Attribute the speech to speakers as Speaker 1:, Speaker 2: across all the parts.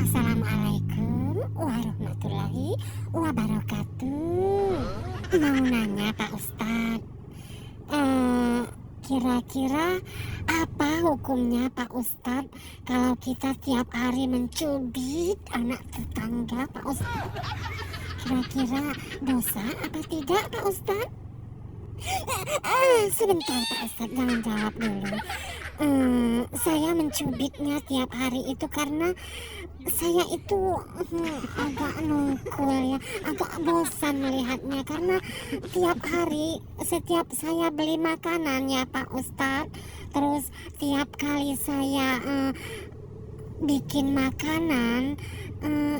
Speaker 1: Assalamualaikum warahmatullahi wabarakatuh. Mau nanya Pak Ustadz, kira-kira apa hukumnya Pak Ustadz kalau kita tiap hari mencubit anak tetangga Pak Ustadz? Kira-kira dosa apa tidak Pak Ustadz? Sebentar Pak Ustadz, jangan jawab dulu. Saya mencubitnya tiap hari itu karena saya itu agak nongkol ya, agak bosan melihatnya karena tiap hari setiap saya beli makanan ya Pak Ustadz, terus tiap kali saya bikin makanan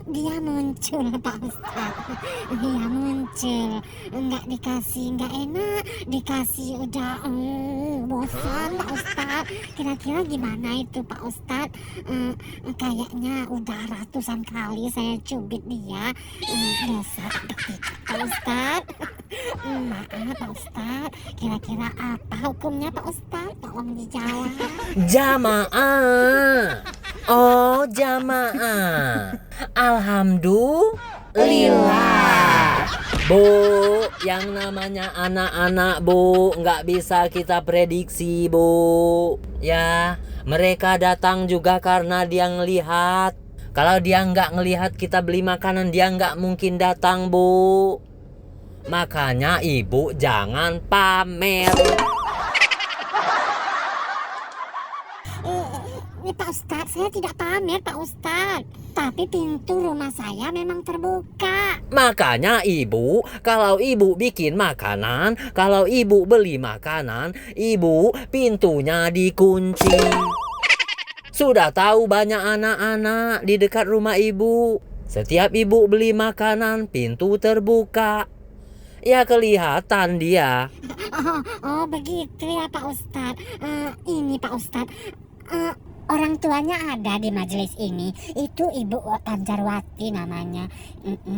Speaker 1: dia muncul Pak Ustadz. Dia muncul, nggak dikasih nggak enak, dikasih udah bosan Pak Ustadz. Kira-kira gimana itu Pak Ustadz? Kayaknya udah ratusan kali saya cubit dia. Dosa apa tidak Pak Ustadz? Maaf Pak Ustadz, kira-kira apa hukumnya Pak Ustadz? Tolong dijawab.
Speaker 2: Jamaah. Oh, jamaah. Alhamdulillah. Bu, yang namanya anak-anak Bu nggak bisa kita prediksi Bu. Ya, mereka datang juga karena dia ngelihat. Kalau dia nggak ngelihat kita beli makanan, dia nggak mungkin datang Bu. Makanya ibu jangan pamer.
Speaker 1: Ini Pak Ustadz, saya tidak pamer Pak Ustadz, tapi pintu rumah saya memang terbuka.
Speaker 2: Makanya ibu, kalau ibu bikin makanan, kalau ibu beli makanan, ibu pintunya dikunci. Sudah tahu banyak anak-anak di dekat rumah ibu. Setiap ibu beli makanan, pintu terbuka. Ya kelihatan dia.
Speaker 1: Oh begitu ya Pak Ustadz. Ini Pak Ustadz, orang tuanya ada di majelis ini. Itu Ibu Panjarwati namanya.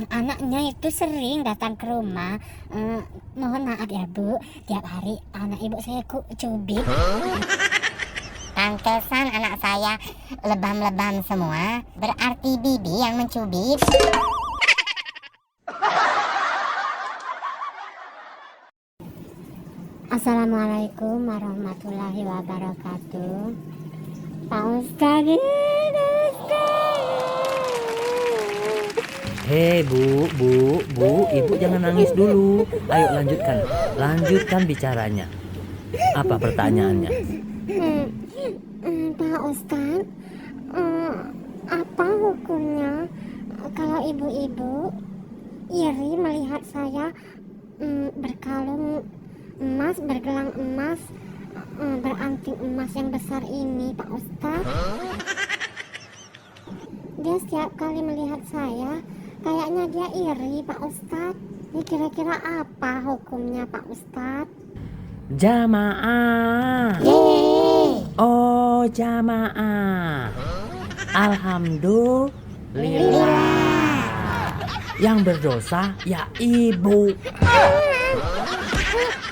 Speaker 1: Anaknya itu sering datang ke rumah. Mohon maaf ya Bu, tiap hari anak ibu saya cubit.
Speaker 3: Pantesan anak saya lebam-lebam semua. Berarti bibi yang mencubit.
Speaker 1: Assalamualaikum warahmatullahi wabarakatuh. Pak Ustadz.
Speaker 2: Hei Bu, ibu jangan nangis dulu. Ayo lanjutkan bicaranya. Apa pertanyaannya?
Speaker 1: Pak Ustadz, apa hukumnya kalau ibu-ibu iri melihat saya berkalung emas, bergelang emas, beranting emas yang besar ini Pak Ustadz? Dia setiap kali melihat saya kayaknya dia iri Pak Ustadz. Ini kira-kira apa hukumnya Pak Ustadz?
Speaker 2: Jamaah.
Speaker 1: Yeay.
Speaker 2: Oh, jamaah. Alhamdulillah. Yang berdosa ya ibu.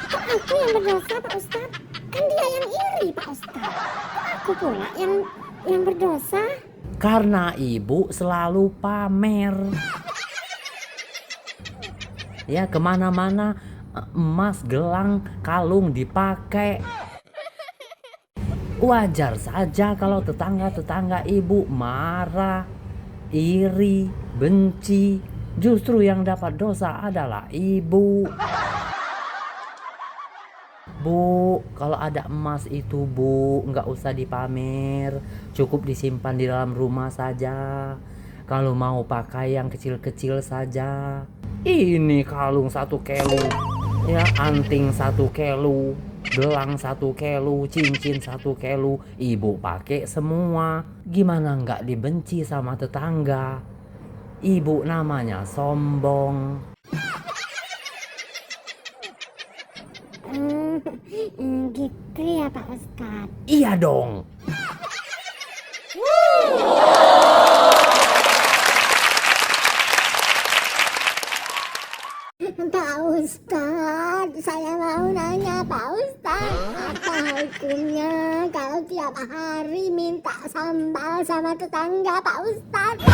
Speaker 1: Kok aku yang berdosa Pak Ustadz? Kan dia yang iri Pak Ustadz. Kok aku pula yang berdosa?
Speaker 2: Karena ibu selalu pamer. Ya kemana-mana emas, gelang, kalung dipakai. Wajar saja kalau tetangga-tetangga ibu marah, iri, benci. Justru yang dapat dosa adalah ibu. Bu, kalau ada emas itu Bu, nggak usah dipamer, cukup disimpan di dalam rumah saja. Kalau mau pakai yang kecil-kecil saja. Ini kalung 1 kilo, ya anting 1 kilo, gelang 1 kilo, cincin 1 kilo, ibu pakai semua. Gimana nggak dibenci sama tetangga? Ibu namanya sombong.
Speaker 1: Gitu ya Pak Ustadz.
Speaker 2: Iya dong.
Speaker 1: Pak Ustadz, saya mau nanya Pak Ustadz, apa hukumnya kalau tiap hari minta sambal sama tetangga Pak Ustadz.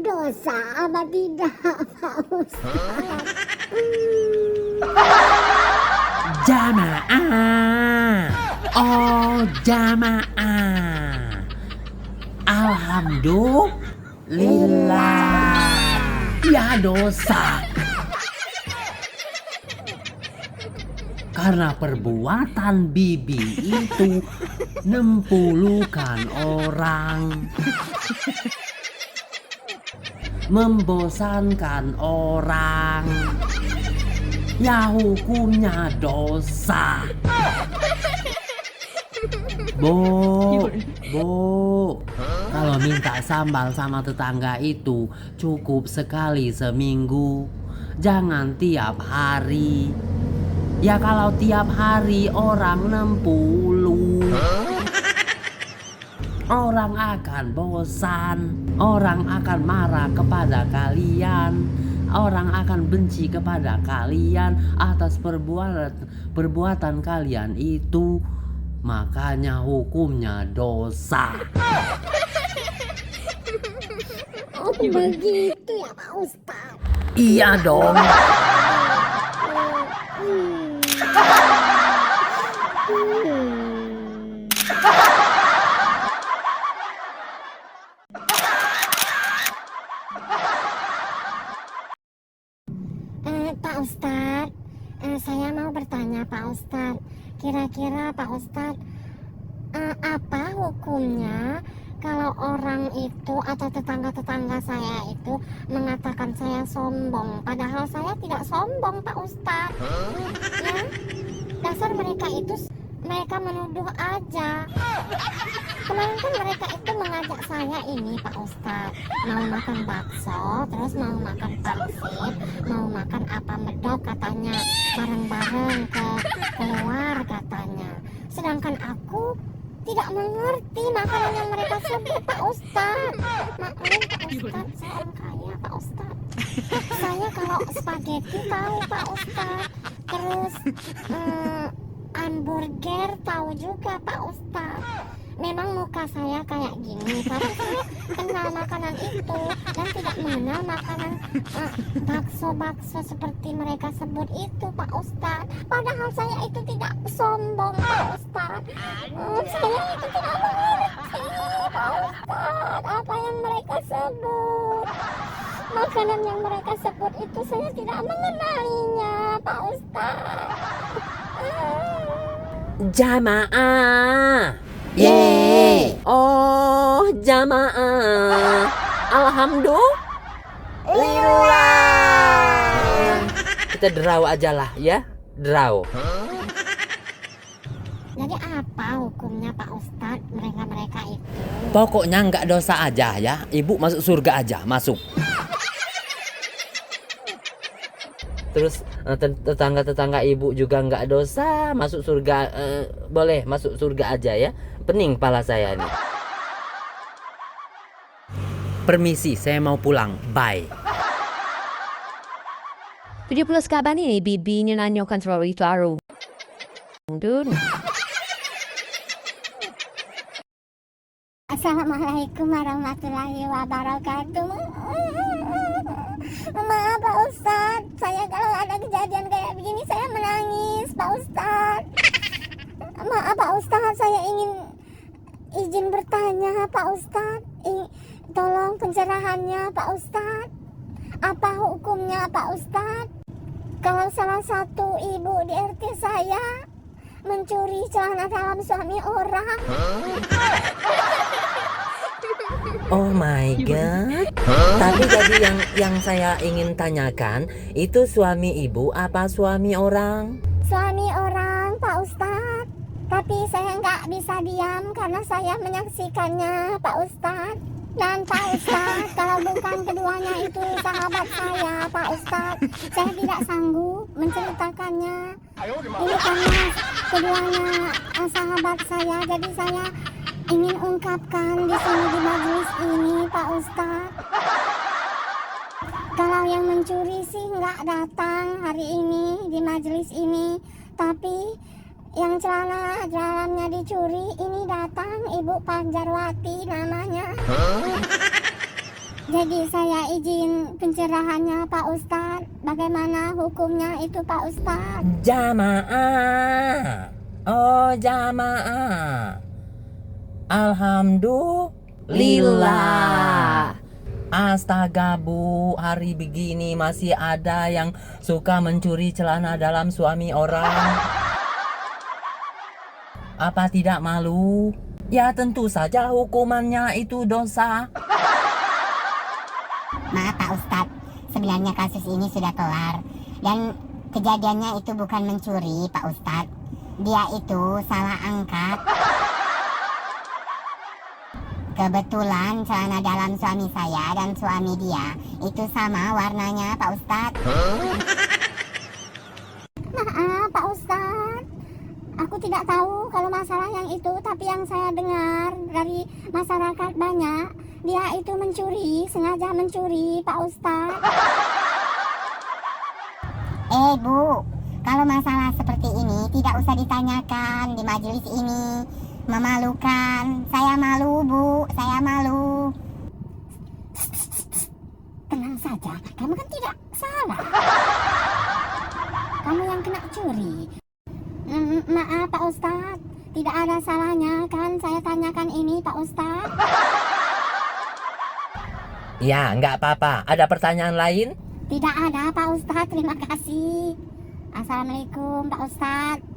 Speaker 1: Dosa apa tidak Pak Ustadz?
Speaker 2: Jamaah, oh jamaah, alhamdulillah, ya dosa. Karena perbuatan bibi itu nempulukan orang, membosankan orang, ya hukumnya dosa. Bu, kalau minta sambal sama tetangga itu cukup sekali seminggu, jangan tiap hari. Ya kalau tiap hari orang 60, orang akan bosan, orang akan marah kepada kalian, orang akan benci kepada kalian atas perbuatan kalian itu. Makanya hukumnya dosa.
Speaker 1: Oh begitu ya Pak Ustadz?
Speaker 2: Iya dong.
Speaker 1: Pak Ustadz, saya mau bertanya Pak Ustadz, kira-kira Pak Ustadz, apa hukumnya kalau orang itu atau tetangga-tetangga saya itu mengatakan saya sombong, padahal saya tidak sombong Pak Ustadz. Ya, dasar mereka menuduh aja. Kemarin kan mereka itu mengajak saya ini Pak Ustadz, mau makan bakso, terus mau makan pangsit, mau makan apa medok katanya, bareng-bareng keluar katanya. Sedangkan aku tidak mengerti makanan yang mereka sebut Pak Ustadz. Maklum Pak Ustadz, saya orang kaya Pak Ustadz. Saya kalau spaghetti tahu Pak Ustadz, terus hamburger tahu juga Pak Ustadz. Memang muka saya kayak gini karena saya kenal makanan itu dan tidak mengenal makanan bakso-bakso seperti mereka sebut itu Pak Ustadz. Padahal saya itu tidak sombong Pak Ustadz. Saya itu tidak mengerti Pak Ustadz apa yang mereka sebut. Makanan yang mereka sebut itu saya tidak mengenalinya Pak Ustadz.
Speaker 2: Jamaah. Yeay. Oh jamaah, alhamdulillah. Kita derau aja lah ya, derau.
Speaker 1: Jadi apa hukumnya Pak Ustadz mereka itu?
Speaker 2: Pokoknya nggak dosa aja ya, ibu masuk surga aja, masuk. Terus tetangga-tetangga ibu juga nggak dosa, masuk surga, boleh masuk surga aja ya. Pening kepala saya nih. Permisi, saya mau pulang. Bye.
Speaker 4: Video plus kaban ini bibinya nanyo kontrol itu aru. Dun.
Speaker 1: Assalamualaikum warahmatullahi wabarakatuh. Maaf Pak Ustadz, saya kalau ada kejadian kayak begini saya menangis Pak Ustadz. Maaf Pak Ustadz, saya ingin izin bertanya Pak Ustadz. Tolong pencerahannya Pak Ustadz. Apa hukumnya Pak Ustadz kalau salah satu ibu di RT saya mencuri celana dalam suami orang?
Speaker 2: Oh my god. Tapi tadi yang saya ingin tanyakan, itu suami ibu apa suami orang?
Speaker 1: Suami orang Pak Ustadz. Tapi saya nggak bisa diam karena saya menyaksikannya Pak Ustadz. Dan Pak Ustadz, kalau bukan keduanya itu sahabat saya Pak Ustadz, saya tidak sanggup menceritakannya. Ini karena keduanya sahabat saya, jadi saya ingin ungkapkan di sini di majelis ini Pak Ustadz. Kalau yang mencuri sih nggak datang hari ini di majelis ini, tapi yang celana dalamnya dicuri ini datang, Ibu Panjarwati namanya. Jadi saya izin pencerahannya Pak Ustadz. Bagaimana hukumnya itu Pak Ustadz?
Speaker 2: Jamaah. Oh jamaah. Alhamdulillah. Astaga Bu, hari begini masih ada yang suka mencuri celana dalam suami orang. Apa tidak malu? Ya tentu saja hukumannya itu dosa.
Speaker 3: Maaf Pak Ustadz, sebenarnya kasus ini sudah kelar. Dan kejadiannya itu bukan mencuri Pak Ustadz. Dia itu salah angkat. Kebetulan celana dalam suami saya dan suami dia itu sama warnanya Pak Ustadz.
Speaker 1: Maaf Pak Ustadz, aku tidak tahu kalau masalah yang itu, tapi yang saya dengar dari masyarakat banyak, dia itu mencuri, sengaja mencuri Pak Ustadz.
Speaker 3: Bu, kalau masalah seperti ini tidak usah ditanyakan di majelis ini. Memalukan. Saya malu Bu, saya malu.
Speaker 1: Tenang saja, kamu kan tidak salah. Kamu yang kena curi. Maaf Pak Ustadz, tidak ada salahnya kan saya tanyakan ini Pak Ustadz.
Speaker 2: Ya nggak apa-apa. Ada pertanyaan lain?
Speaker 1: Tidak ada Pak Ustadz, terima kasih. Assalamualaikum Pak Ustadz.